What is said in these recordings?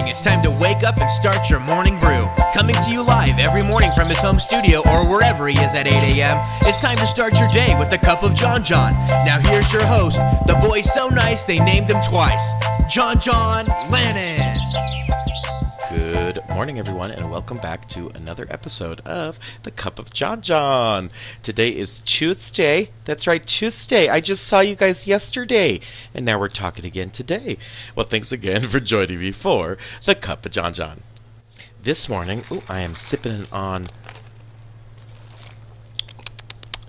It's time to wake up and start your morning brew. Coming to you live every morning from his home studio or wherever he is at 8 a.m. It's time to start your day with a cup of Jon Jon. Now here's your host, the boy so nice they named him twice, Jon Jon Lannen. Good morning, everyone, and welcome back to another episode of the Cup of Jon Jon. Today is Tuesday. That's right, Tuesday. I just saw you guys yesterday, and now we're talking again today. Well, thanks again for joining me for the Cup of Jon Jon. This morning, I am sipping on...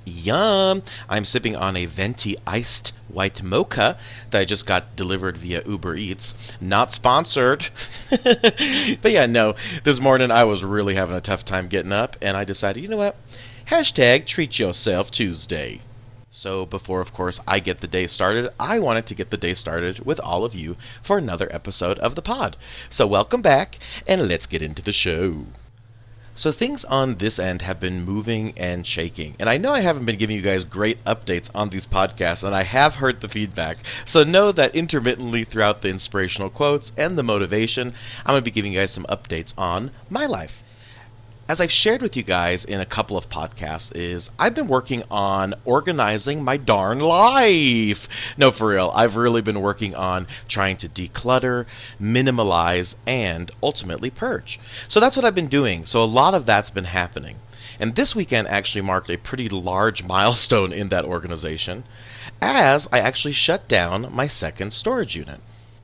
Yum! I'm sipping on a venti iced white mocha that I just got delivered via Uber Eats. Not sponsored. But yeah, no. This morning I was really having a tough time getting up, and I decided, you know what? Hashtag treat yourself Tuesday. So before, of course, I get the day started, I wanted to get the day started with all of you for another episode of the pod. So welcome back, and let's get into the show. So things on this end have been moving and shaking, and I know I haven't been giving you guys great updates on these podcasts, and I have heard the feedback, so know that intermittently throughout the inspirational quotes and the motivation, I'm going to be giving you guys some updates on my life. As I've shared with you guys in a couple of podcasts I've been working on organizing my darn life. No, for real, I've really been working on trying to declutter, minimalize, and ultimately purge. So that's what I've been doing. So a lot of that's been happening. And this weekend actually marked a pretty large milestone in that organization, as I actually shut down my second storage unit.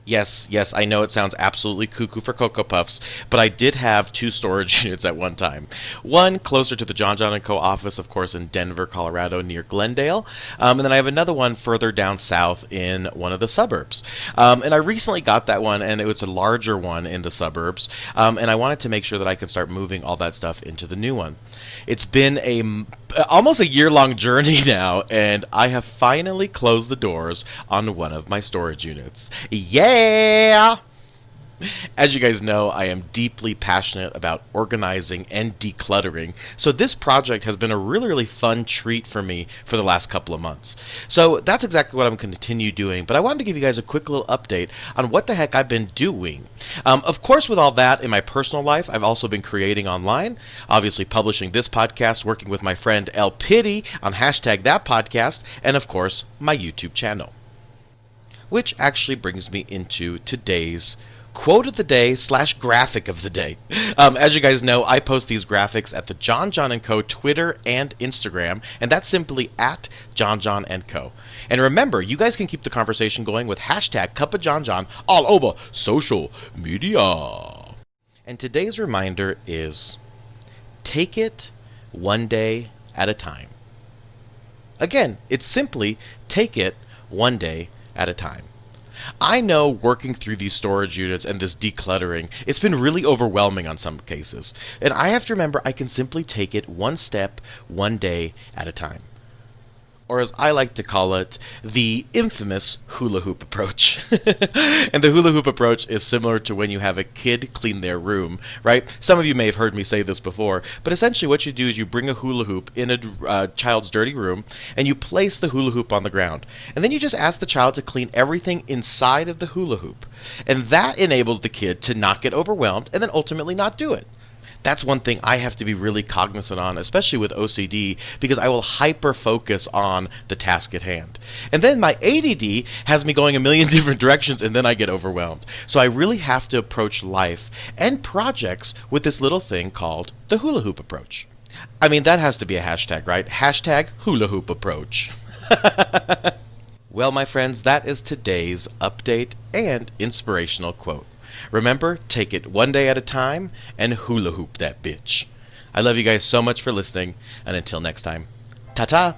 Yes, I know it sounds absolutely cuckoo for Cocoa Puffs, but I did have two storage units at one time. One closer to the Jon Jon & Co. office, of course, in Denver, Colorado, near Glendale. And then I have another one further down south in one of the suburbs. And I recently got that one, and it was a larger one in the suburbs. And I wanted to make sure that I could start moving all that stuff into the new one. It's been almost a year-long journey now, and I have finally closed the doors on one of my storage units. Yeah! As you guys know, I am deeply passionate about organizing and decluttering, so this project has been a really fun treat for me for the last couple of months. So that's exactly what I'm going to continue doing, but I wanted to give you guys a quick little update on what the heck I've been doing. Of course, with all that in my personal life, I've also been creating online, obviously publishing this podcast, working with my friend El Pity on hashtag that podcast, and of course, my YouTube channel. Which actually brings me into today's quote of the day / graphic of the day. As you guys know, I post these graphics at the Jon Jon & Co. Twitter and Instagram, and that's simply at Jon Jon & Co. And remember, you guys can keep the conversation going with hashtag Cup of Jon Jon all over social media. And today's reminder is, take it one day at a time. Again, it's simply take it one day at a time. I know working through these storage units and this decluttering, it's been really overwhelming on some cases. And I have to remember I can simply take it one step, one day at a time. Or as I like to call it, the infamous hula hoop approach. And the hula hoop approach is similar to when you have a kid clean their room, right? Some of you may have heard me say this before, but essentially what you do is you bring a hula hoop in a child's dirty room, and you place the hula hoop on the ground. And then you just ask the child to clean everything inside of the hula hoop. And that enables the kid to not get overwhelmed and then ultimately not do it. That's one thing I have to be really cognizant on, especially with OCD, because I will hyper-focus on the task at hand. And then my ADD has me going a million different directions, and then I get overwhelmed. So I really have to approach life and projects with this little thing called the hula hoop approach. I mean, that has to be a hashtag, right? Hashtag hula hoop approach. Well, my friends, that is today's update and inspirational quote. Remember, take it one day at a time and hula hoop that bitch. I love you guys so much for listening, and until next time, ta-ta!